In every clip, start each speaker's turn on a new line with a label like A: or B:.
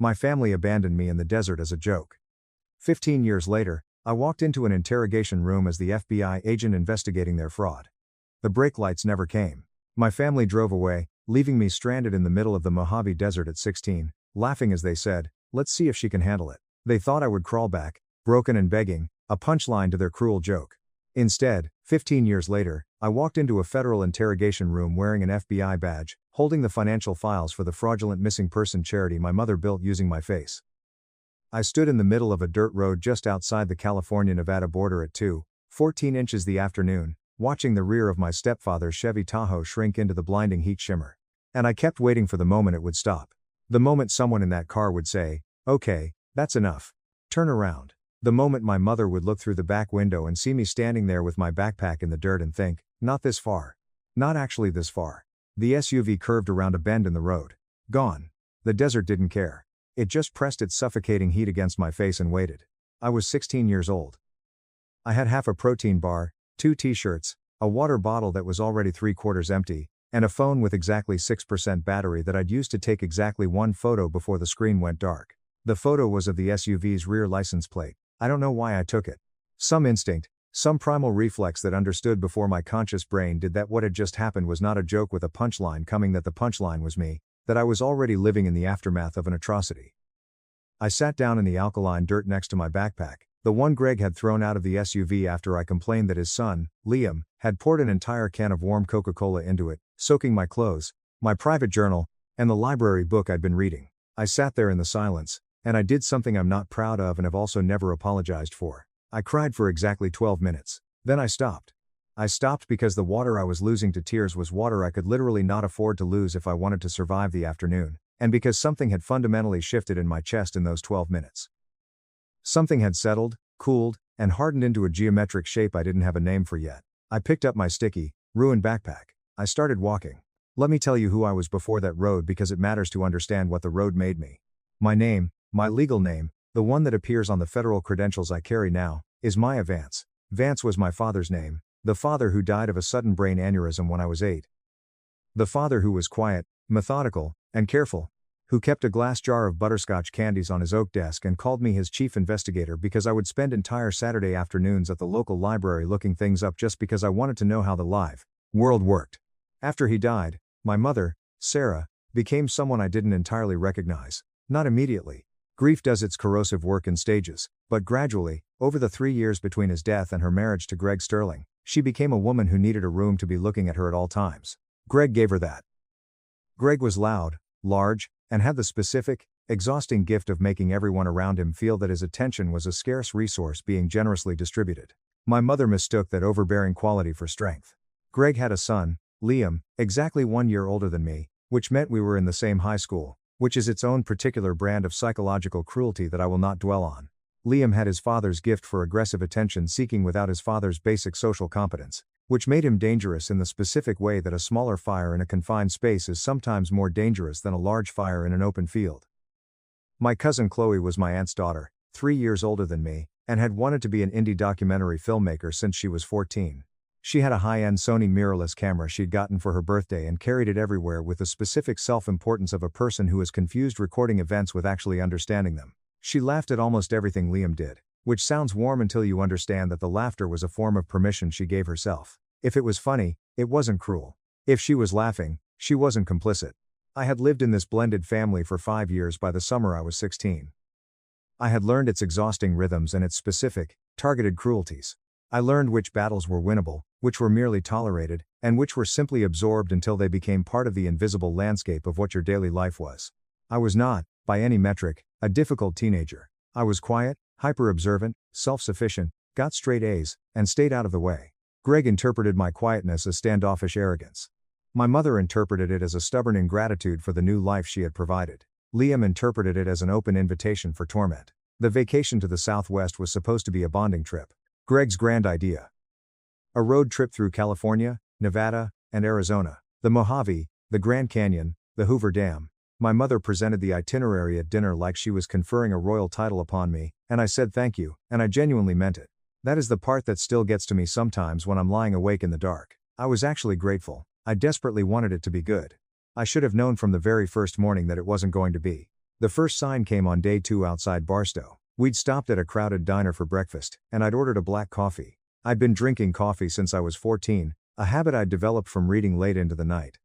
A: My family abandoned me in the desert as a joke. 15 years later, I walked into an interrogation room as the FBI agent investigating their fraud. The brake lights never came. My family drove away, leaving me stranded in the middle of the Mojave Desert at 16, laughing as they said, "Let's see if she can handle it." They thought I would crawl back, broken and begging, a punchline to their cruel joke. Instead, 15 years later, I walked into a federal interrogation room wearing an FBI badge, holding the financial files for the fraudulent missing person charity my mother built using my face. I stood in the middle of a dirt road just outside the California-Nevada border at 2:14 inches the afternoon, watching the rear of my stepfather's Chevy Tahoe shrink into the blinding heat shimmer. And I kept waiting for the moment it would stop. The moment someone in that car would say, "Okay, that's enough. Turn around." The moment my mother would look through the back window and see me standing there with my backpack in the dirt and think, "Not this far. Not actually this far." The SUV curved around a bend in the road. Gone. The desert didn't care. It just pressed its suffocating heat against my face and waited. I was 16 years old. I had half a protein bar, 2 t-shirts, a water bottle that was already 3/4 empty, and a phone with exactly 6% battery that I'd used to take exactly one photo before the screen went dark. The photo was of the SUV's rear license plate. I don't know why I took it. Some instinct, some primal reflex that understood before my conscious brain did that what had just happened was not a joke with a punchline coming, that the punchline was me, that I was already living in the aftermath of an atrocity. I sat down in the alkaline dirt next to my backpack, the one Greg had thrown out of the SUV after I complained that his son, Liam, had poured an entire can of warm Coca-Cola into it, soaking my clothes, my private journal, and the library book I'd been reading. I sat there in the silence, and I did something I'm not proud of and have also never apologized for. I cried for exactly 12 minutes. Then I stopped. I stopped because the water I was losing to tears was water I could literally not afford to lose if I wanted to survive the afternoon, and because something had fundamentally shifted in my chest in those 12 minutes. Something had settled, cooled, and hardened into a geometric shape I didn't have a name for yet. I picked up my sticky, ruined backpack. I started walking. Let me tell you who I was before that road, because it matters to understand what the road made me. My name, my legal name, the one that appears on the federal credentials I carry now, is Maya Vance. Vance was my father's name, the father who died of a sudden brain aneurysm when I was 8. The father who was quiet, methodical, and careful, who kept a glass jar of butterscotch candies on his oak desk and called me his chief investigator because I would spend entire Saturday afternoons at the local library looking things up just because I wanted to know how the live world worked. After he died, my mother, Sarah, became someone I didn't entirely recognize. Not immediately. Grief does its corrosive work in stages, but gradually, over the 3 years between his death and her marriage to Greg Sterling, she became a woman who needed a room to be looking at her at all times. Greg gave her that. Greg was loud, large, and had the specific, exhausting gift of making everyone around him feel that his attention was a scarce resource being generously distributed. My mother mistook that overbearing quality for strength. Greg had a son, Liam, exactly 1 year older than me, which meant we were in the same high school, which is its own particular brand of psychological cruelty that I will not dwell on. Liam had his father's gift for aggressive attention seeking without his father's basic social competence, which made him dangerous in the specific way that a smaller fire in a confined space is sometimes more dangerous than a large fire in an open field. My cousin Chloe was my aunt's daughter, 3 years older than me, and had wanted to be an indie documentary filmmaker since she was 14. She had a high-end Sony mirrorless camera she'd gotten for her birthday and carried it everywhere with the specific self-importance of a person who has confused recording events with actually understanding them. She laughed at almost everything Liam did, which sounds warm until you understand that the laughter was a form of permission she gave herself. If it was funny, it wasn't cruel. If she was laughing, she wasn't complicit. I had lived in this blended family for 5 years by the summer I was 16. I had learned its exhausting rhythms and its specific, targeted cruelties. I learned which battles were winnable, which were merely tolerated, and which were simply absorbed until they became part of the invisible landscape of what your daily life was. I was not, by any metric, a difficult teenager. I was quiet, hyper-observant, self-sufficient, got straight A's, and stayed out of the way. Greg interpreted my quietness as standoffish arrogance. My mother interpreted it as a stubborn ingratitude for the new life she had provided. Liam interpreted it as an open invitation for torment. The vacation to the Southwest was supposed to be a bonding trip. Greg's grand idea. A road trip through California, Nevada, and Arizona, the Mojave, the Grand Canyon, the Hoover Dam. My mother presented the itinerary at dinner like she was conferring a royal title upon me, and I said thank you, and I genuinely meant it. That is the part that still gets to me sometimes when I'm lying awake in the dark. I was actually grateful. I desperately wanted it to be good. I should have known from the very first morning that it wasn't going to be. The first sign came on day 2 outside Barstow. We'd stopped at a crowded diner for breakfast, and I'd ordered a black coffee. I'd been drinking coffee since I was 14, a habit I'd developed from reading late into the night.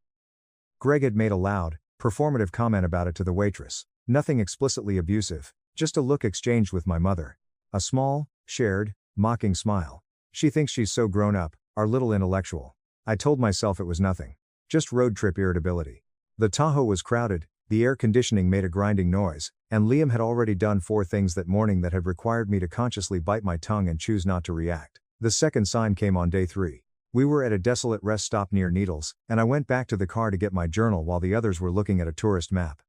A: Greg had made a loud, performative comment about it to the waitress. Nothing explicitly abusive, just a look exchanged with my mother. A small, shared, mocking smile. She thinks she's so grown up, our little intellectual. I told myself it was nothing. Just road trip irritability. The Tahoe was crowded, the air conditioning made a grinding noise, and Liam had already done 4 things that morning that had required me to consciously bite my tongue and choose not to react. The second sign came on day 3. We were at a desolate rest stop near Needles, and I went back to the car to get my journal while the others were looking at a tourist map.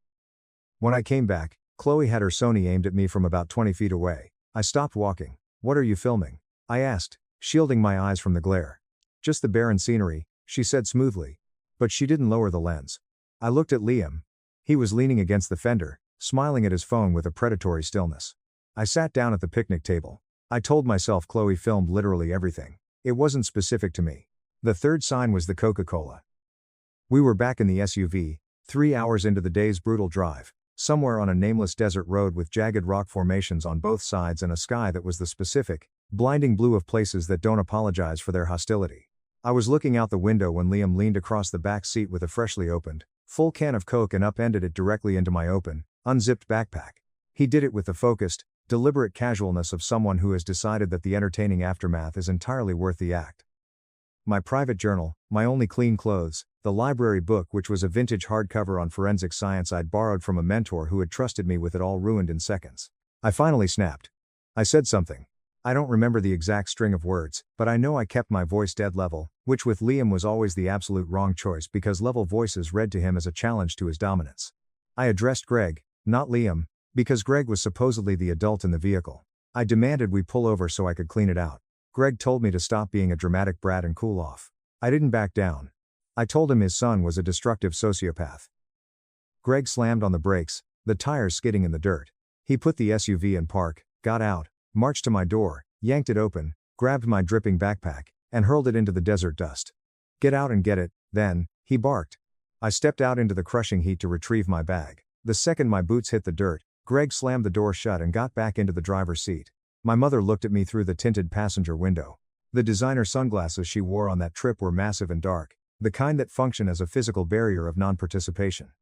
A: When I came back, Chloe had her Sony aimed at me from about 20 feet away. I stopped walking. "What are you filming?" I asked, shielding my eyes from the glare. "Just the barren scenery," she said smoothly. But she didn't lower the lens. I looked at Liam. He was leaning against the fender, smiling at his phone with a predatory stillness. I sat down at the picnic table. I told myself Chloe filmed literally everything. It wasn't specific to me. The third sign was the Coca-Cola. We were back in the SUV, 3 hours into the day's brutal drive, somewhere on a nameless desert road with jagged rock formations on both sides and a sky that was the specific, blinding blue of places that don't apologize for their hostility. I was looking out the window when Liam leaned across the back seat with a freshly opened, full can of Coke and upended it directly into my open, unzipped backpack. He did it with the focused, deliberate casualness of someone who has decided that the entertaining aftermath is entirely worth the act. My private journal, my only clean clothes, the library book which was a vintage hardcover on forensic science I'd borrowed from a mentor who had trusted me with it all ruined in seconds. I finally snapped. I said something. I don't remember the exact string of words, but I know I kept my voice dead level, which with Liam was always the absolute wrong choice because level voices read to him as a challenge to his dominance. I addressed Greg, not Liam, because Greg was supposedly the adult in the vehicle. I demanded we pull over so I could clean it out. Greg told me to stop being a dramatic brat and cool off. I didn't back down. I told him his son was a destructive sociopath. Greg slammed on the brakes, the tires skidding in the dirt. He put the SUV in park, got out, marched to my door, yanked it open, grabbed my dripping backpack, and hurled it into the desert dust. "Get out and get it, then," he barked. I stepped out into the crushing heat to retrieve my bag. The second my boots hit the dirt, Greg slammed the door shut and got back into the driver's seat. My mother looked at me through the tinted passenger window. The designer sunglasses she wore on that trip were massive and dark, the kind that function as a physical barrier of non-participation.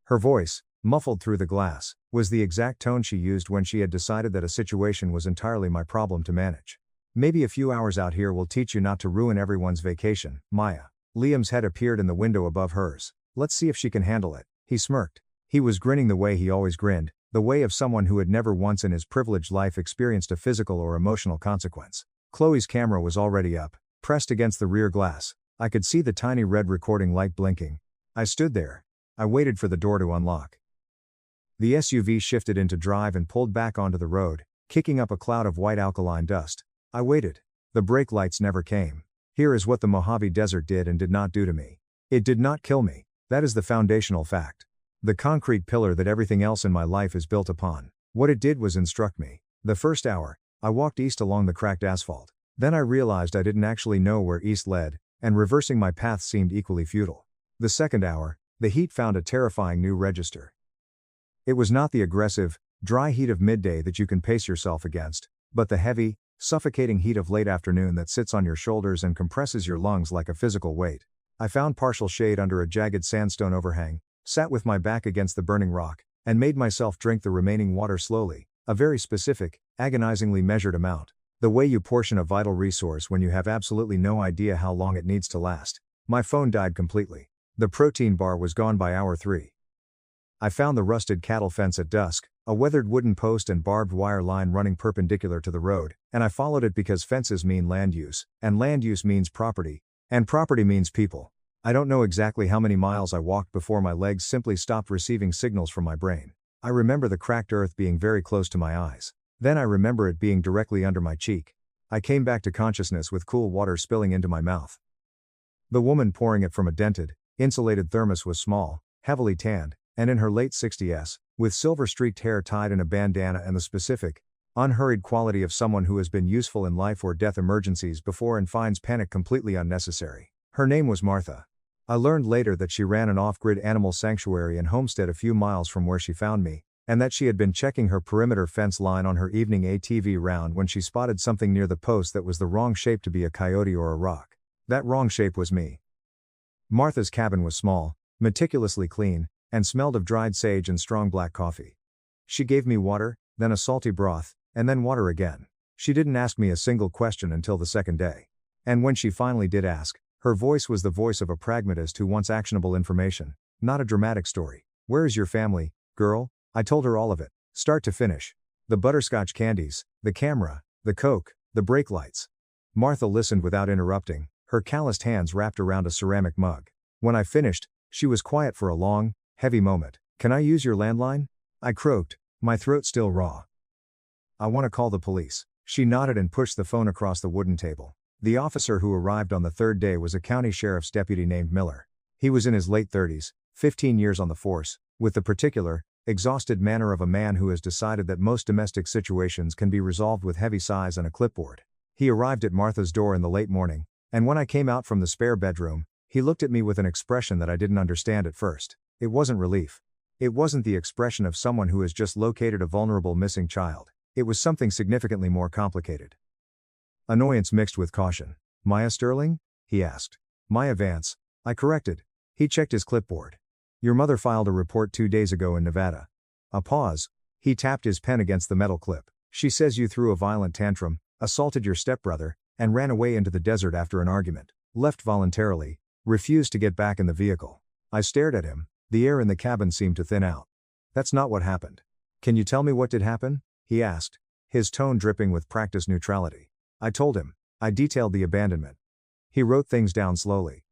A: Her voice, muffled through the glass, was the exact tone she used when she had decided that a situation was entirely my problem to manage. "Maybe a few hours out here will teach you not to ruin everyone's vacation, Maya." Liam's head appeared in the window above hers. "Let's see if she can handle it." He smirked. He was grinning the way he always grinned, the way of someone who had never once in his privileged life experienced a physical or emotional consequence. Chloe's camera was already up, pressed against the rear glass. I could see the tiny red recording light blinking. I stood there. I waited for the door to unlock. The SUV shifted into drive and pulled back onto the road, kicking up a cloud of white alkaline dust. I waited. The brake lights never came. Here is what the Mojave Desert did and did not do to me. It did not kill me. That is the foundational fact. The concrete pillar that everything else in my life is built upon. What it did was instruct me. The first hour, I walked east along the cracked asphalt. Then I realized I didn't actually know where east led, and reversing my path seemed equally futile. The second hour, the heat found a terrifying new register. It was not the aggressive, dry heat of midday that you can pace yourself against, but the heavy, suffocating heat of late afternoon that sits on your shoulders and compresses your lungs like a physical weight. I found partial shade under a jagged sandstone overhang, sat with my back against the burning rock, and made myself drink the remaining water slowly, a very specific, agonizingly measured amount. The way you portion a vital resource when you have absolutely no idea how long it needs to last. My phone died completely. The protein bar was gone by hour 3. I found the rusted cattle fence at dusk, a weathered wooden post and barbed wire line running perpendicular to the road, and I followed it because fences mean land use, and land use means property, and property means people. I don't know exactly how many miles I walked before my legs simply stopped receiving signals from my brain. I remember the cracked earth being very close to my eyes. Then I remember it being directly under my cheek. I came back to consciousness with cool water spilling into my mouth. The woman pouring it from a dented, insulated thermos was small, heavily tanned, and in her late 60s, with silver-streaked hair tied in a bandana and the specific, unhurried quality of someone who has been useful in life or death emergencies before and finds panic completely unnecessary. Her name was Martha. I learned later that she ran an off-grid animal sanctuary and homestead a few miles from where she found me, and that she had been checking her perimeter fence line on her evening ATV round when she spotted something near the post that was the wrong shape to be a coyote or a rock. That wrong shape was me. Martha's cabin was small, meticulously clean, and smelled of dried sage and strong black coffee. She gave me water, then a salty broth, and then water again. She didn't ask me a single question until the second day. And when she finally did ask, her voice was the voice of a pragmatist who wants actionable information, not a dramatic story. "Where is your family, girl?" I told her all of it, start to finish. The butterscotch candies, the camera, the Coke, the brake lights. Martha listened without interrupting, her calloused hands wrapped around a ceramic mug. When I finished, she was quiet for a long, heavy moment. "Can I use your landline?" I croaked, my throat still raw. "I want to call the police." She nodded and pushed the phone across the wooden table. The officer who arrived on the third day was a county sheriff's deputy named Miller. He was in his late 30s, 15 years on the force, with the particular, exhausted manner of a man who has decided that most domestic situations can be resolved with heavy sighs and a clipboard. He arrived at Martha's door in the late morning, and when I came out from the spare bedroom, he looked at me with an expression that I didn't understand at first. It wasn't relief. It wasn't the expression of someone who has just located a vulnerable missing child. It was something significantly more complicated. Annoyance mixed with caution. "Maya Sterling?" he asked. "Maya Vance," I corrected. He checked his clipboard. "Your mother filed a report 2 days ago in Nevada." A pause. He tapped his pen against the metal clip. "She says you threw a violent tantrum, assaulted your stepbrother, and ran away into the desert after an argument. Left voluntarily, refused to get back in the vehicle." I stared at him. The air in the cabin seemed to thin out. "That's not what happened." "Can you tell me what did happen?" he asked, his tone dripping with practiced neutrality. I told him. I detailed the abandonment. He wrote things down slowly.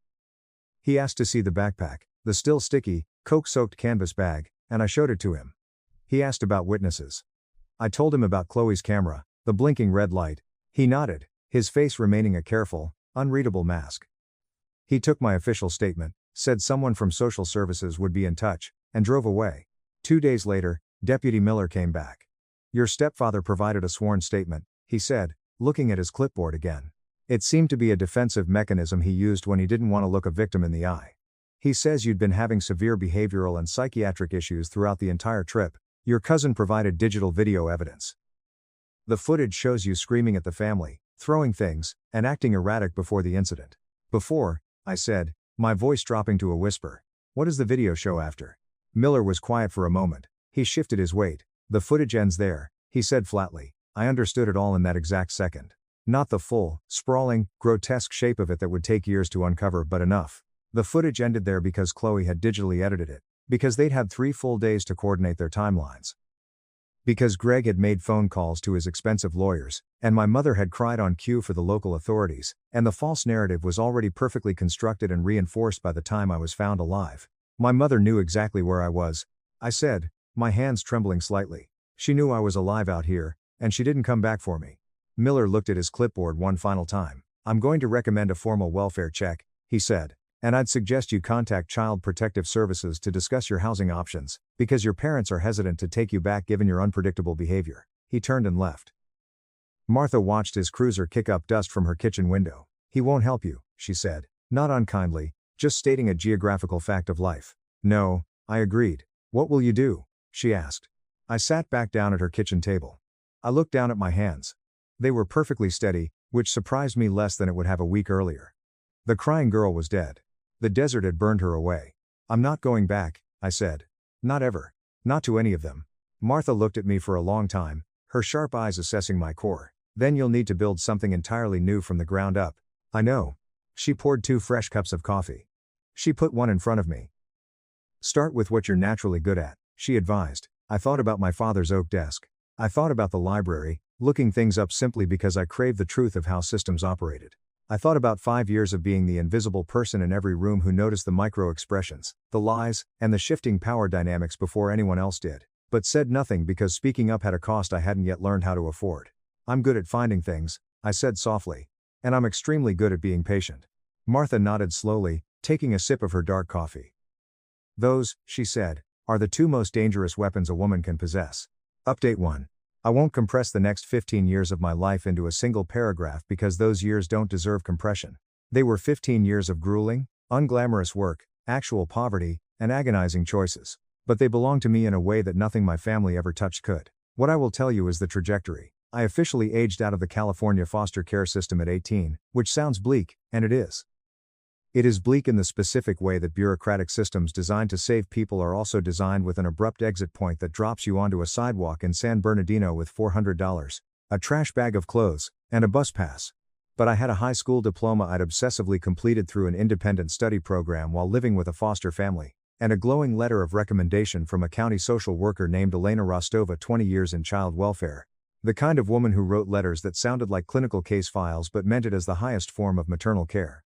A: He asked to see the backpack, the still sticky, Coke-soaked canvas bag, and I showed it to him. He asked about witnesses. I told him about Chloe's camera, the blinking red light. He nodded, his face remaining a careful, unreadable mask. He took my official statement, said someone from social services would be in touch, and drove away. 2 days later, Deputy Miller came back. "Your stepfather provided a sworn statement," he said, looking at his clipboard again. It seemed to be a defensive mechanism he used when he didn't want to look a victim in the eye. "He says you'd been having severe behavioral and psychiatric issues throughout the entire trip. Your cousin provided digital video evidence. The footage shows you screaming at the family, throwing things, and acting erratic before the incident." "Before," I said, my voice dropping to a whisper. "What does the video show after?" Miller was quiet for a moment. He shifted his weight. "The footage ends there," he said flatly. I understood it all in that exact second. Not the full, sprawling, grotesque shape of it that would take years to uncover, but enough. The footage ended there because Chloe had digitally edited it. Because they'd had 3 full days to coordinate their timelines. Because Greg had made phone calls to his expensive lawyers, and my mother had cried on cue for the local authorities, and the false narrative was already perfectly constructed and reinforced by the time I was found alive. My mother knew exactly where I was, I said, my hands trembling slightly. She knew I was alive out here, and she didn't come back for me. Miller looked at his clipboard one final time. "I'm going to recommend a formal welfare check," he said, "and I'd suggest you contact Child Protective Services to discuss your housing options, because your parents are hesitant to take you back given your unpredictable behavior." He turned and left. Martha watched his cruiser kick up dust from her kitchen window. "He won't help you," she said, not unkindly, just stating a geographical fact of life. "No," I agreed. "What will you do?" she asked. I sat back down at her kitchen table. I looked down at my hands. They were perfectly steady, which surprised me less than it would have a week earlier. The crying girl was dead. The desert had burned her away. "I'm not going back," I said. "Not ever. Not to any of them." Martha looked at me for a long time, her sharp eyes assessing my core. "Then you'll need to build something entirely new from the ground up." "I know." She poured 2 fresh cups of coffee. She put one in front of me. "Start with what you're naturally good at," she advised. I thought about my father's oak desk. I thought about the library, looking things up simply because I craved the truth of how systems operated. I thought about 5 years of being the invisible person in every room who noticed the micro-expressions, the lies, and the shifting power dynamics before anyone else did, but said nothing because speaking up had a cost I hadn't yet learned how to afford. "I'm good at finding things," I said softly. "And I'm extremely good at being patient." Martha nodded slowly, taking a sip of her dark coffee. "Those," she said, "are the 2 most dangerous weapons a woman can possess." Update 1. I won't compress the next 15 years of my life into a single paragraph because those years don't deserve compression. They were 15 years of grueling, Unglamorous work, actual poverty, and agonizing choices. But they belong to me in a way that nothing my family ever touched could. What I will tell you is the trajectory. I officially aged out of the California foster care system at 18, which sounds bleak, and it is. It is bleak in the specific way that bureaucratic systems designed to save people are also designed with an abrupt exit point that drops you onto a sidewalk in San Bernardino with $400, a trash bag of clothes, and a bus pass. But I had a high school diploma I'd obsessively completed through an independent study program while living with a foster family, and a glowing letter of recommendation from a county social worker named Elena Rostova, 20 years in child welfare. The kind of woman who wrote letters that sounded like clinical case files but meant it as the highest form of maternal care.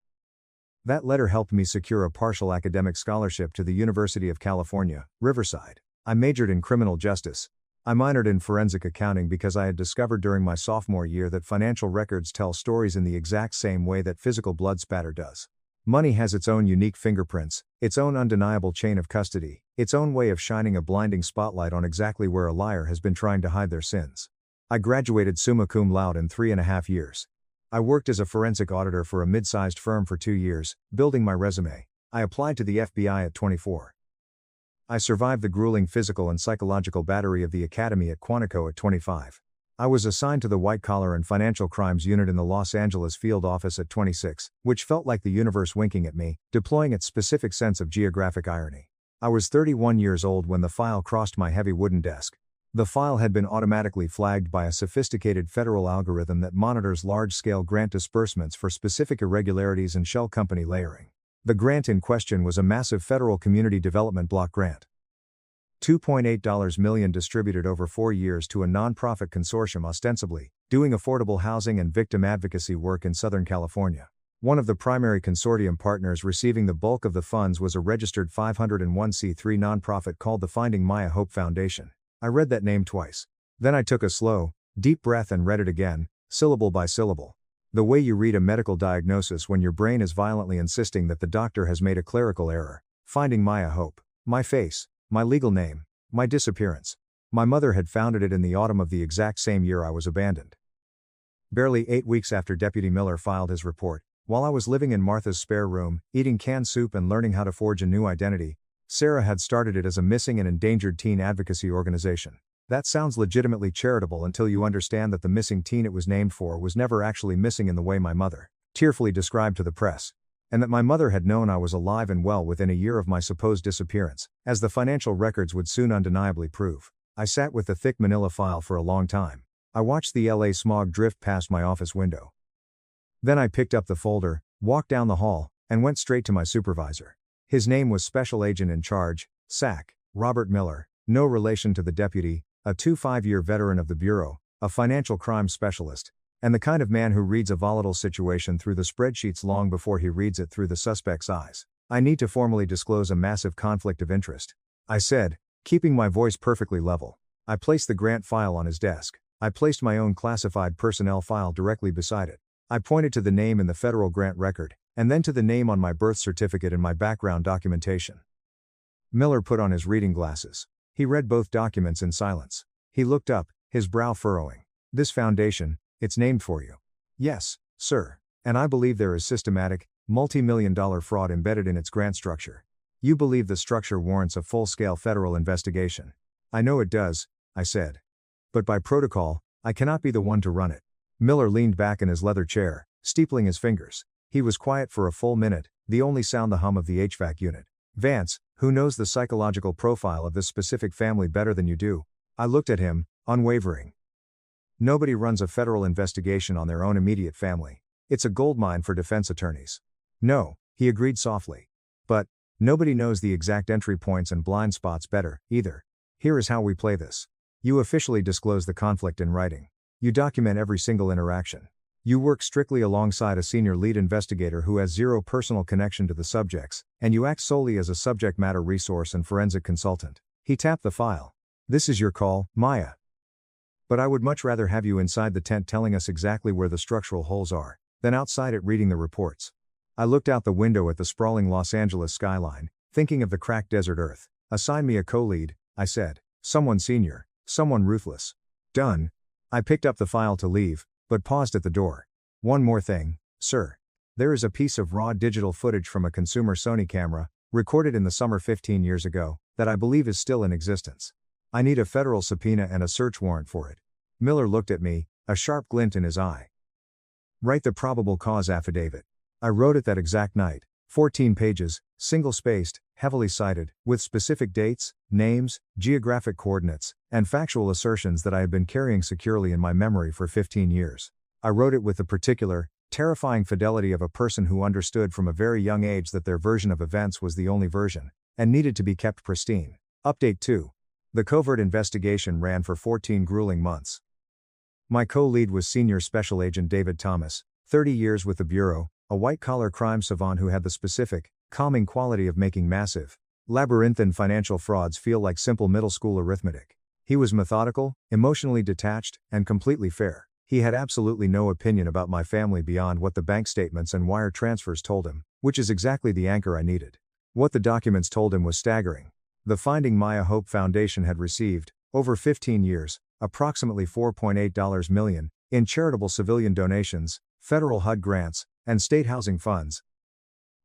A: That letter helped me secure a partial academic scholarship to the University of California, Riverside. I majored in criminal justice. I minored in forensic accounting because I had discovered during my sophomore year that financial records tell stories in the exact same way that physical blood spatter does. Money has its own unique fingerprints, its own undeniable chain of custody, its own way of shining a blinding spotlight on exactly where a liar has been trying to hide their sins. I graduated summa cum laude in 3.5 years. I worked as a forensic auditor for a mid-sized firm for 2 years, building my resume. I applied to the FBI at 24. I survived the grueling physical and psychological battery of the academy at Quantico at 25. I was assigned to the white-collar and financial crimes unit in the Los Angeles field office at 26, which felt like the universe winking at me, deploying its specific sense of geographic irony. I was 31 years old when the file crossed my heavy wooden desk. The file had been automatically flagged by a sophisticated federal algorithm that monitors large-scale grant disbursements for specific irregularities and shell company layering. The grant in question was a massive federal community development block grant. $2.8 million distributed over 4 years to a nonprofit consortium ostensibly doing affordable housing and victim advocacy work in Southern California. One of the primary consortium partners receiving the bulk of the funds was a registered 501c3 nonprofit called the Finding Maya Hope Foundation. I read that name twice. Then I took a slow, deep breath and read it again, syllable by syllable. The way you read a medical diagnosis when your brain is violently insisting that the doctor has made a clerical error. Finding Maya Hope. My face, my legal name, my disappearance. My mother had founded it in the autumn of the exact same year I was abandoned. Barely 8 weeks after Deputy Miller filed his report, while I was living in Martha's spare room, eating canned soup and learning how to forge a new identity, Sarah had started it as a missing and endangered teen advocacy organization. That sounds legitimately charitable until you understand that the missing teen it was named for was never actually missing in the way my mother tearfully described to the press. And that my mother had known I was alive and well within a year of my supposed disappearance, as the financial records would soon undeniably prove. I sat with the thick manila file for a long time. I watched the LA smog drift past my office window. Then I picked up the folder, walked down the hall, and went straight to my supervisor. His name was Special Agent in Charge, SAC, Robert Miller, no relation to the deputy, a 5-year veteran of the Bureau, a financial crime specialist, and the kind of man who reads a volatile situation through the spreadsheets long before he reads it through the suspect's eyes. I need to formally disclose a massive conflict of interest, I said, keeping my voice perfectly level. I placed the grant file on his desk. I placed my own classified personnel file directly beside it. I pointed to the name in the federal grant record, and then to the name on my birth certificate and my background documentation. Miller put on his reading glasses. He read both documents in silence. He looked up, his brow furrowing. This foundation, it's named for you. Yes, sir. And I believe there is systematic, multi-million-dollar fraud embedded in its grant structure. You believe the structure warrants a full-scale federal investigation. I know it does, I said. But by protocol, I cannot be the one to run it. Miller leaned back in his leather chair, steepling his fingers. He was quiet for a full minute, the only sound the hum of the HVAC unit. Vance, who knows the psychological profile of this specific family better than you do? I looked at him, unwavering. Nobody runs a federal investigation on their own immediate family. It's a goldmine for defense attorneys. No, he agreed softly. But, nobody knows the exact entry points and blind spots better, either. Here is how we play this. You officially disclose the conflict in writing. You document every single interaction. You work strictly alongside a senior lead investigator who has zero personal connection to the subjects, and you act solely as a subject matter resource and forensic consultant. He tapped the file. This is your call, Maya. But I would much rather have you inside the tent telling us exactly where the structural holes are, than outside it reading the reports. I looked out the window at the sprawling Los Angeles skyline, thinking of the cracked desert earth. Assign me a co-lead, I said. Someone senior, someone ruthless. Done. I picked up the file to leave, but paused at the door. One more thing, sir. There is a piece of raw digital footage from a consumer Sony camera, recorded in the summer 15 years ago, that I believe is still in existence. I need a federal subpoena and a search warrant for it. Miller looked at me, a sharp glint in his eye. Write the probable cause affidavit. I wrote it that exact night, 14 pages, single-spaced, heavily cited, with specific dates, names, geographic coordinates, and factual assertions that I had been carrying securely in my memory for 15 years. I wrote it with the particular, terrifying fidelity of a person who understood from a very young age that their version of events was the only version, and needed to be kept pristine. Update 2. The covert investigation ran for 14 grueling months. My co-lead was Senior Special Agent David Thomas, 30 years with the Bureau, a white-collar crime savant who had the specific, calming quality of making massive, labyrinthine financial frauds feel like simple middle school arithmetic. He was methodical, emotionally detached, and completely fair. He had absolutely no opinion about my family beyond what the bank statements and wire transfers told him, which is exactly the anchor I needed. What the documents told him was staggering. The Finding Maya Hope Foundation had received, over 15 years, approximately $4.8 million, in charitable civilian donations, federal HUD grants, and state housing funds.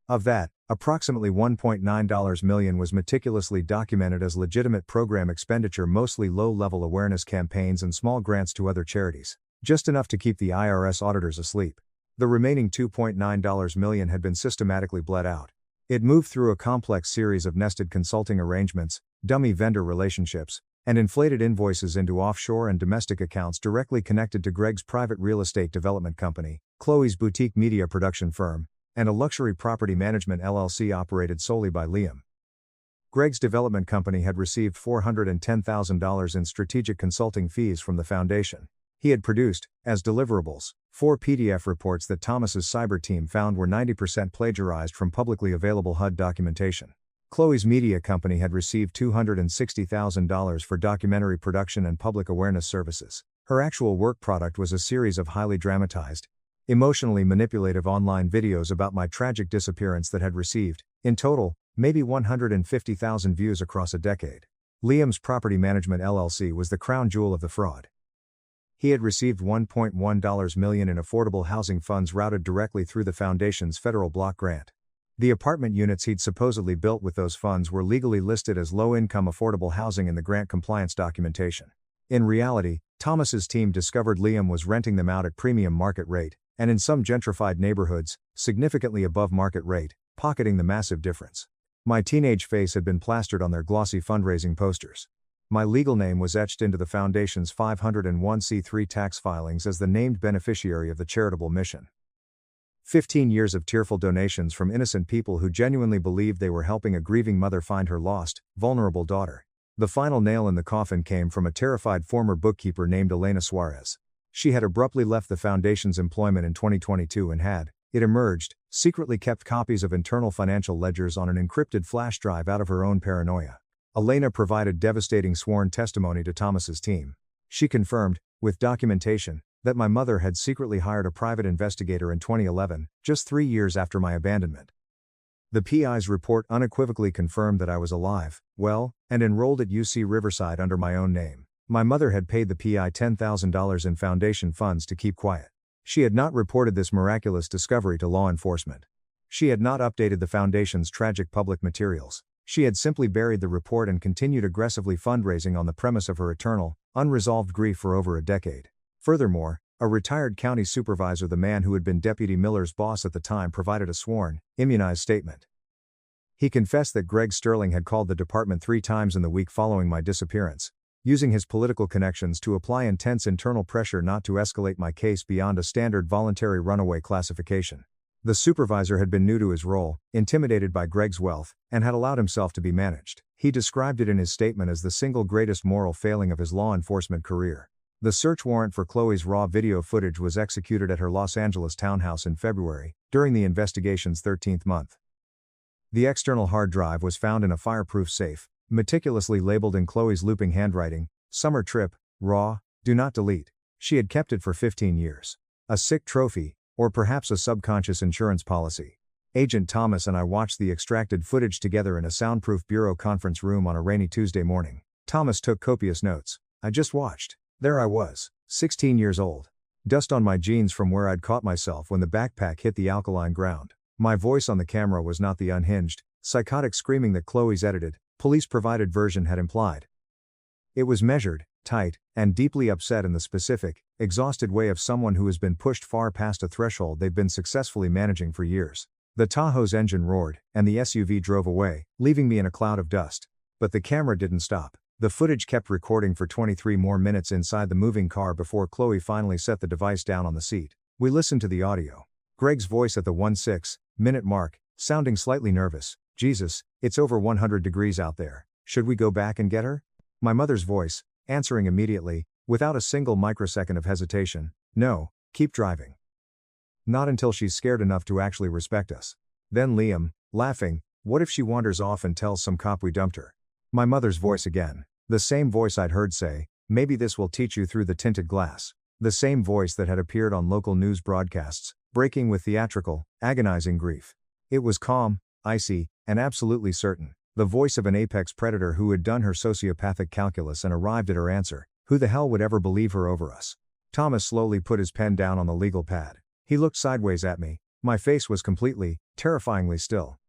A: Of that, approximately $1.9 million was meticulously documented as legitimate program expenditure, mostly low-level awareness campaigns and small grants to other charities. Just enough to keep the IRS auditors asleep. The remaining $2.9 million had been systematically bled out. It moved through a complex series of nested consulting arrangements, dummy vendor relationships, and inflated invoices into offshore and domestic accounts directly connected to Greg's private real estate development company, Chloe's boutique media production firm, and a luxury property management LLC operated solely by Liam. Greg's development company had received $410,000 in strategic consulting fees from the foundation. He had produced, as deliverables, 4 PDF reports that Thomas's cyber team found were 90% plagiarized from publicly available HUD documentation. Chloe's media company had received $260,000 for documentary production and public awareness services. Her actual work product was a series of highly dramatized, emotionally manipulative online videos about my tragic disappearance that had received, in total, maybe 150,000 views across a decade. Liam's Property Management LLC was the crown jewel of the fraud. He had received $1.1 million in affordable housing funds routed directly through the foundation's federal block grant. The apartment units he'd supposedly built with those funds were legally listed as low-income affordable housing in the grant compliance documentation. In reality, Thomas's team discovered Liam was renting them out at premium market rate, and in some gentrified neighborhoods, significantly above market rate, pocketing the massive difference. My teenage face had been plastered on their glossy fundraising posters. My legal name was etched into the foundation's 501c3 tax filings as the named beneficiary of the charitable mission. 15 years of tearful donations from innocent people who genuinely believed they were helping a grieving mother find her lost, vulnerable daughter. The final nail in the coffin came from a terrified former bookkeeper named Elena Suarez. She had abruptly left the foundation's employment in 2022 and had, it emerged, secretly kept copies of internal financial ledgers on an encrypted flash drive out of her own paranoia. Elena provided devastating sworn testimony to Thomas's team. She confirmed, with documentation, that my mother had secretly hired a private investigator in 2011, just 3 years after my abandonment. The PI's report unequivocally confirmed that I was alive, well, and enrolled at UC Riverside under my own name. My mother had paid the PI $10,000 in foundation funds to keep quiet. She had not reported this miraculous discovery to law enforcement. She had not updated the foundation's tragic public materials. She had simply buried the report and continued aggressively fundraising on the premise of her eternal, unresolved grief for over a decade. Furthermore, a retired county supervisor, the man who had been Deputy Miller's boss at the time, provided a sworn, immunized statement. He confessed that Greg Sterling had called the department 3 times in the week following my disappearance, using his political connections to apply intense internal pressure not to escalate my case beyond a standard voluntary runaway classification. The supervisor had been new to his role, intimidated by Greg's wealth, and had allowed himself to be managed. He described it in his statement as the single greatest moral failing of his law enforcement career. The search warrant for Chloe's raw video footage was executed at her Los Angeles townhouse in February, during the investigation's 13th month. The external hard drive was found in a fireproof safe, meticulously labeled in Chloe's looping handwriting, "Summer trip, raw, do not delete." She had kept it for 15 years. A sick trophy, or perhaps a subconscious insurance policy. Agent Thomas and I watched the extracted footage together in a soundproof bureau conference room on a rainy Tuesday morning. Thomas took copious notes. I just watched. There I was, 16 years old. Dust on my jeans from where I'd caught myself when the backpack hit the alkaline ground. My voice on the camera was not the unhinged, psychotic screaming that Chloe's edited, police-provided version had implied. It was measured, tight, and deeply upset in the specific, exhausted way of someone who has been pushed far past a threshold they've been successfully managing for years. The Tahoe's engine roared, and the SUV drove away, leaving me in a cloud of dust. But the camera didn't stop. The footage kept recording for 23 more minutes inside the moving car before Chloe finally set the device down on the seat. We listened to the audio. Greg's voice at the 1:06-minute mark, sounding slightly nervous. "Jesus, it's over 100 degrees out there. Should we go back and get her?" My mother's voice, answering immediately, without a single microsecond of hesitation. "No, keep driving. Not until she's scared enough to actually respect us." Then Liam, laughing, "What if she wanders off and tells some cop we dumped her?" My mother's voice again. The same voice I'd heard say, "Maybe this will teach you through the tinted glass." The same voice that had appeared on local news broadcasts, breaking with theatrical, agonizing grief. It was calm, icy, and absolutely certain. The voice of an apex predator who had done her sociopathic calculus and arrived at her answer. Who the hell would ever believe her over us? Thomas slowly put his pen down on the legal pad. He looked sideways at me. My face was completely, terrifyingly still.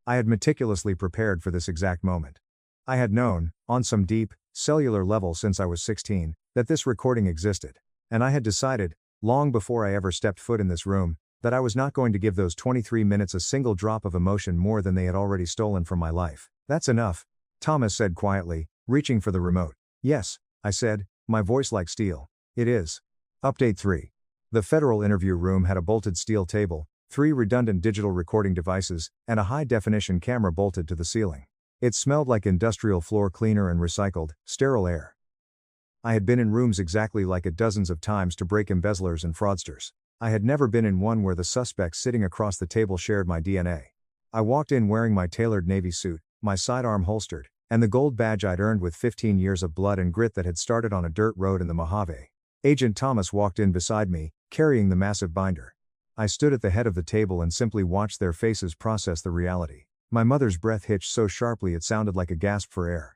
A: I had meticulously prepared for this exact moment. I had known, on some deep, cellular level since I was 16, that this recording existed. And I had decided, long before I ever stepped foot in this room, that I was not going to give those 23 minutes a single drop of emotion more than they had already stolen from my life. "That's enough," Thomas said quietly, reaching for the remote. "Yes," I said, my voice like steel. "It is." Update 3. The federal interview room had a bolted steel table, 3 redundant digital recording devices, and a high-definition camera bolted to the ceiling. It smelled like industrial floor cleaner and recycled, sterile air. I had been in rooms exactly like it dozens of times to break embezzlers and fraudsters. I had never been in one where the suspects sitting across the table shared my DNA. I walked in wearing my tailored navy suit, my sidearm holstered, and the gold badge I'd earned with 15 years of blood and grit that had started on a dirt road in the Mojave. Agent Thomas walked in beside me, carrying the massive binder. I stood at the head of the table and simply watched their faces process the reality. My mother's breath hitched so sharply it sounded like a gasp for air.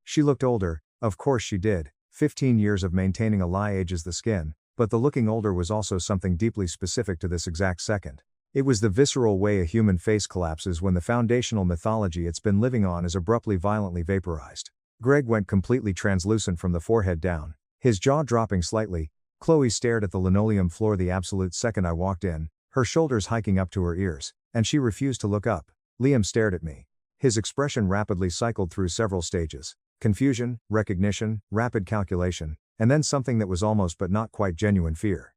A: She looked older, of course she did. 15 years of maintaining a lie ages the skin, but the looking older was also something deeply specific to this exact second. It was the visceral way a human face collapses when the foundational mythology it's been living on is abruptly violently vaporized. Greg went completely translucent from the forehead down, his jaw dropping slightly. Chloe stared at the linoleum floor the absolute second I walked in, her shoulders hiking up to her ears, and she refused to look up. Liam stared at me. His expression rapidly cycled through several stages: confusion, recognition, rapid calculation, and then something that was almost but not quite genuine fear.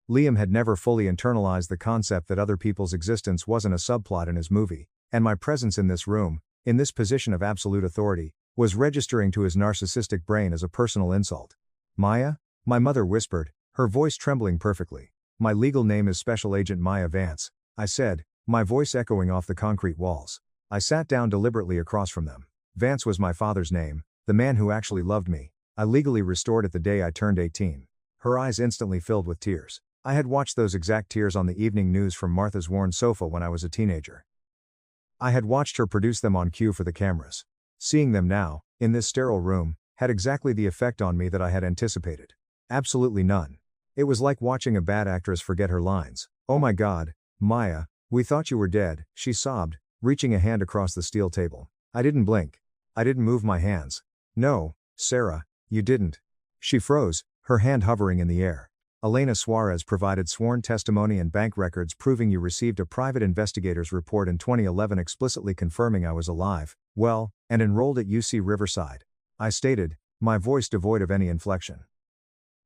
A: Liam had never fully internalized the concept that other people's existence wasn't a subplot in his movie, and my presence in this room, in this position of absolute authority, was registering to his narcissistic brain as a personal insult. "Maya?" my mother whispered, her voice trembling perfectly. "My legal name is Special Agent Maya Vance," I said, my voice echoing off the concrete walls. I sat down deliberately across from them. Vance was my father's name, the man who actually loved me. I legally restored it the day I turned 18. Her eyes instantly filled with tears. I had watched those exact tears on the evening news from Martha's worn sofa when I was a teenager. I had watched her produce them on cue for the cameras. Seeing them now, in this sterile room, had exactly the effect on me that I had anticipated. Absolutely none. It was like watching a bad actress forget her lines. "Oh my God, Maya, we thought you were dead," she sobbed, reaching a hand across the steel table. I didn't blink. I didn't move my hands. "No, Sarah, you didn't." She froze, her hand hovering in the air. "Elena Suarez provided sworn testimony and bank records proving you received a private investigator's report in 2011 explicitly confirming I was alive, well, and enrolled at UC Riverside," I stated, my voice devoid of any inflection.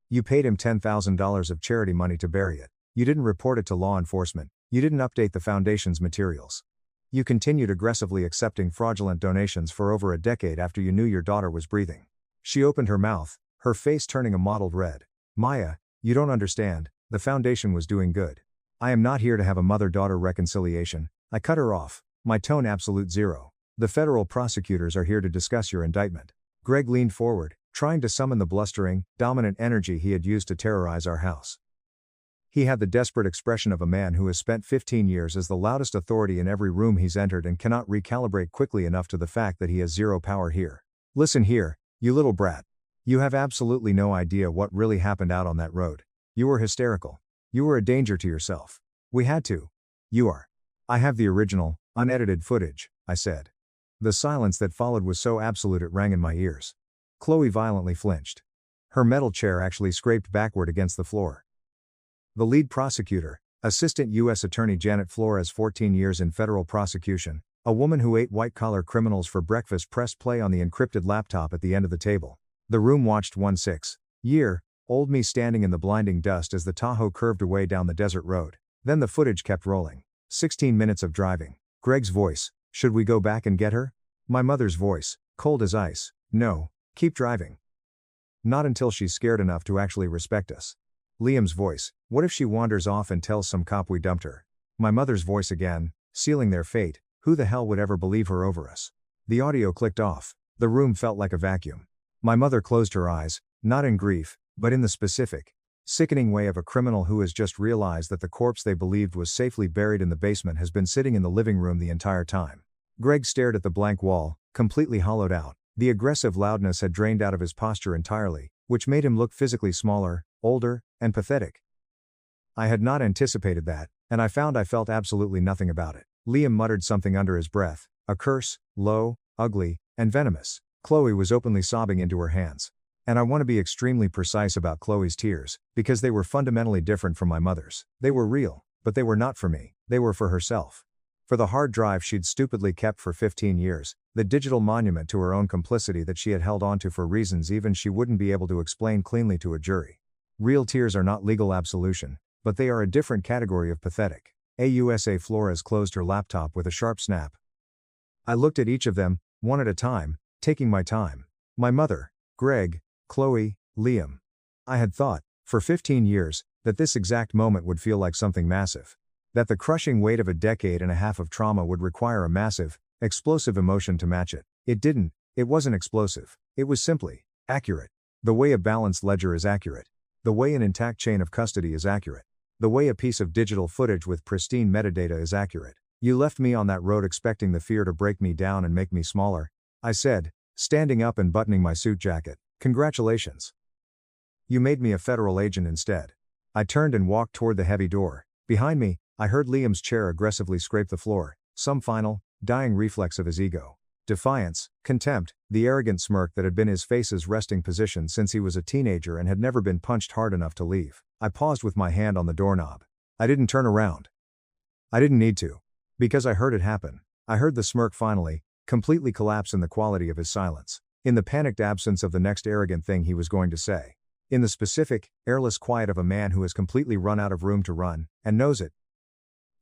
A: "You paid him $10,000 of charity money to bury it. You didn't report it to law enforcement. You didn't update the foundation's materials. You continued aggressively accepting fraudulent donations for over a decade after you knew your daughter was breathing." She opened her mouth, her face turning a mottled red. "Maya, you don't understand, the foundation was doing good. I am not here to have a mother-daughter reconciliation." I cut her off, my tone absolute zero. "The federal prosecutors are here to discuss your indictment." Greg leaned forward, trying to summon the blustering, dominant energy he had used to terrorize our house. He had the desperate expression of a man who has spent 15 years as the loudest authority in every room he's entered and cannot recalibrate quickly enough to the fact that he has zero power here. "Listen here, you little brat. You have absolutely no idea what really happened out on that road. You were hysterical. You were a danger to yourself. We had to. You are. I have the original, unedited footage, I said. The silence that followed was so absolute it rang in my ears. Chloe violently flinched. Her metal chair actually scraped backward against the floor. The lead prosecutor, Assistant U.S. Attorney Janet Flores, 14 years in federal prosecution, a woman who ate white-collar criminals for breakfast, pressed play on the encrypted laptop at the end of the table. The room watched 16-year-old me standing in the blinding dust as the Tahoe curved away down the desert road. Then the footage kept rolling. 16 minutes of driving. Greg's voice, "Should we go back and get her?" My mother's voice, cold as ice, "No, keep driving. Not until she's scared enough to actually respect us." Liam's voice, "What if she wanders off and tells some cop we dumped her?" My mother's voice again, sealing their fate, "Who the hell would ever believe her over us?" The audio clicked off. The room felt like a vacuum. My mother closed her eyes, not in grief, but in the specific, sickening way of a criminal who has just realized that the corpse they believed was safely buried in the basement has been sitting in the living room the entire time. Greg stared at the blank wall, completely hollowed out. The aggressive loudness had drained out of his posture entirely, which made him look physically smaller, older, and pathetic. I had not anticipated that, and I felt absolutely nothing about it. Liam muttered something under his breath, a curse, low, ugly, and venomous. Chloe was openly sobbing into her hands. And I want to be extremely precise about Chloe's tears, because they were fundamentally different from my mother's. They were real, but they were not for me, they were for herself. For the hard drive she'd stupidly kept for 15 years, the digital monument to her own complicity that she had held onto for reasons even she wouldn't be able to explain cleanly to a jury. Real tears are not legal absolution, but they are a different category of pathetic. AUSA Flores closed her laptop with a sharp snap. I looked at each of them, one at a time, taking my time. My mother, Greg, Chloe, Liam. I had thought, for 15 years, that this exact moment would feel like something massive. That the crushing weight of a decade and a half of trauma would require a massive, explosive emotion to match it. It didn't. It wasn't explosive. It was simply accurate. The way a balanced ledger is accurate. The way an intact chain of custody is accurate. The way a piece of digital footage with pristine metadata is accurate. You left me on that road expecting the fear to break me down and make me smaller, I said, standing up and buttoning my suit jacket. Congratulations. You made me a federal agent instead. I turned and walked toward the heavy door. Behind me, I heard Liam's chair aggressively scrape the floor, some final, dying reflex of his ego. Defiance, contempt, the arrogant smirk that had been his face's resting position since he was a teenager and had never been punched hard enough to leave. I paused with my hand on the doorknob. I didn't turn around. I didn't need to. Because I heard it happen. I heard the smirk finally, completely collapse in the quality of his silence. In the panicked absence of the next arrogant thing he was going to say. In the specific, airless quiet of a man who has completely run out of room to run, and knows it.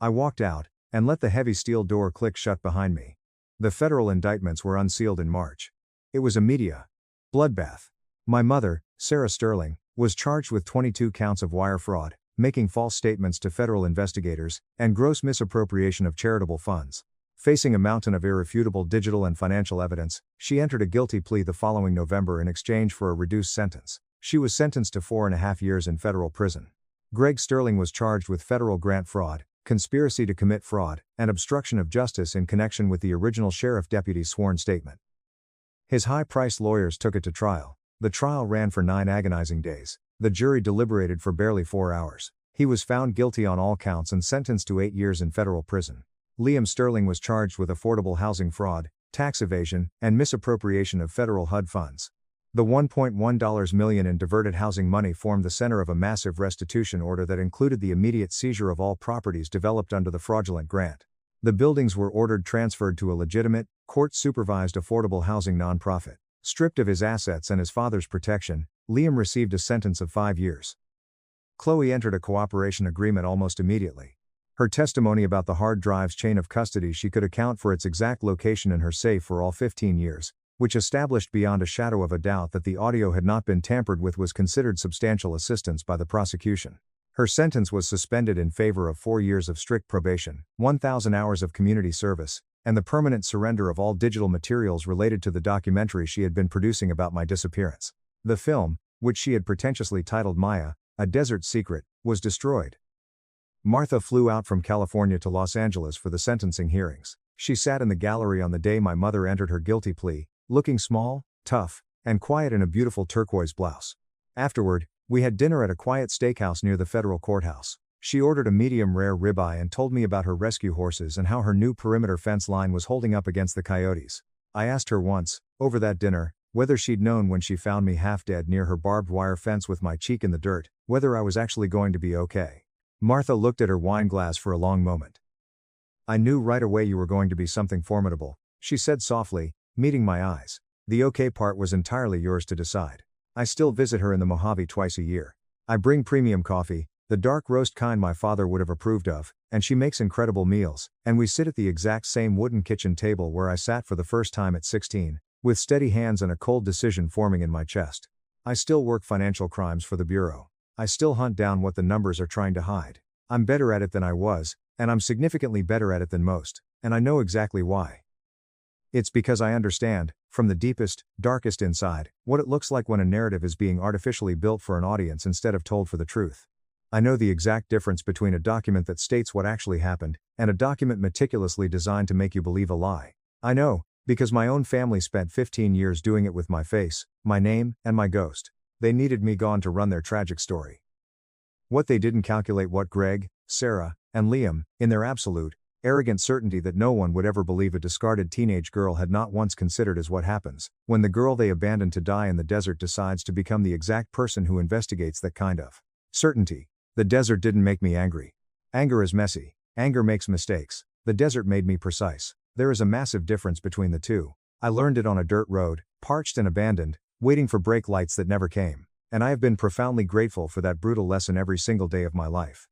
A: I walked out, and let the heavy steel door click shut behind me. The federal indictments were unsealed in March. It was a media bloodbath. My mother, Sarah Sterling, was charged with 22 counts of wire fraud, making false statements to federal investigators, and gross misappropriation of charitable funds. Facing a mountain of irrefutable digital and financial evidence, she entered a guilty plea the following November in exchange for a reduced sentence. She was sentenced to 4.5 years in federal prison. Greg Sterling was charged with federal grant fraud, conspiracy to commit fraud, and obstruction of justice in connection with the original sheriff deputy's sworn statement. His high-priced lawyers took it to trial. The trial ran for 9 agonizing days. The jury deliberated for barely 4 hours. He was found guilty on all counts and sentenced to 8 years in federal prison. Liam Sterling was charged with affordable housing fraud, tax evasion, and misappropriation of federal HUD funds. The $1.1 million in diverted housing money formed the center of a massive restitution order that included the immediate seizure of all properties developed under the fraudulent grant. The buildings were ordered transferred to a legitimate, court-supervised affordable housing nonprofit. Stripped of his assets and his father's protection, Liam received a sentence of 5 years. Chloe entered a cooperation agreement almost immediately. Her testimony about the hard drive's chain of custody, she could account for its exact location in her safe for all 15 years, which established beyond a shadow of a doubt that the audio had not been tampered with, was considered substantial assistance by the prosecution. Her sentence was suspended in favor of 4 years of strict probation, 1,000 hours of community service, and the permanent surrender of all digital materials related to the documentary she had been producing about my disappearance. The film, which she had pretentiously titled Maya, A Desert Secret, was destroyed. Martha flew out from California to Los Angeles for the sentencing hearings. She sat in the gallery on the day my mother entered her guilty plea, looking small, tough, and quiet in a beautiful turquoise blouse. Afterward, we had dinner at a quiet steakhouse near the federal courthouse. She ordered a medium rare ribeye and told me about her rescue horses and how her new perimeter fence line was holding up against the coyotes. I asked her once, over that dinner, whether she'd known when she found me half dead near her barbed wire fence with my cheek in the dirt, whether I was actually going to be okay. Martha looked at her wine glass for a long moment. "I knew right away you were going to be something formidable," she said softly, meeting my eyes. "The okay part was entirely yours to decide. I still visit her in the Mojave twice a year. I bring premium coffee, the dark roast kind my father would have approved of, and she makes incredible meals, and we sit at the exact same wooden kitchen table where I sat for the first time at 16, with steady hands and a cold decision forming in my chest. I still work financial crimes for the Bureau. I still hunt down what the numbers are trying to hide. I'm better at it than I was, and I'm significantly better at it than most, and I know exactly why. It's because I understand, from the deepest, darkest inside, what it looks like when a narrative is being artificially built for an audience instead of told for the truth. I know the exact difference between a document that states what actually happened, and a document meticulously designed to make you believe a lie. I know, because my own family spent 15 years doing it with my face, my name, and my ghost. They needed me gone to run their tragic story. What they didn't calculate what Greg, Sarah, and Liam, in their absolute, arrogant certainty that no one would ever believe a discarded teenage girl had not once considered is what happens when the girl they abandoned to die in the desert decides to become the exact person who investigates that kind of certainty. The desert didn't make me angry. Anger is messy. Anger makes mistakes. The desert made me precise. There is a massive difference between the two. I learned it on a dirt road, parched and abandoned, waiting for brake lights that never came. And I have been profoundly grateful for that brutal lesson every single day of my life.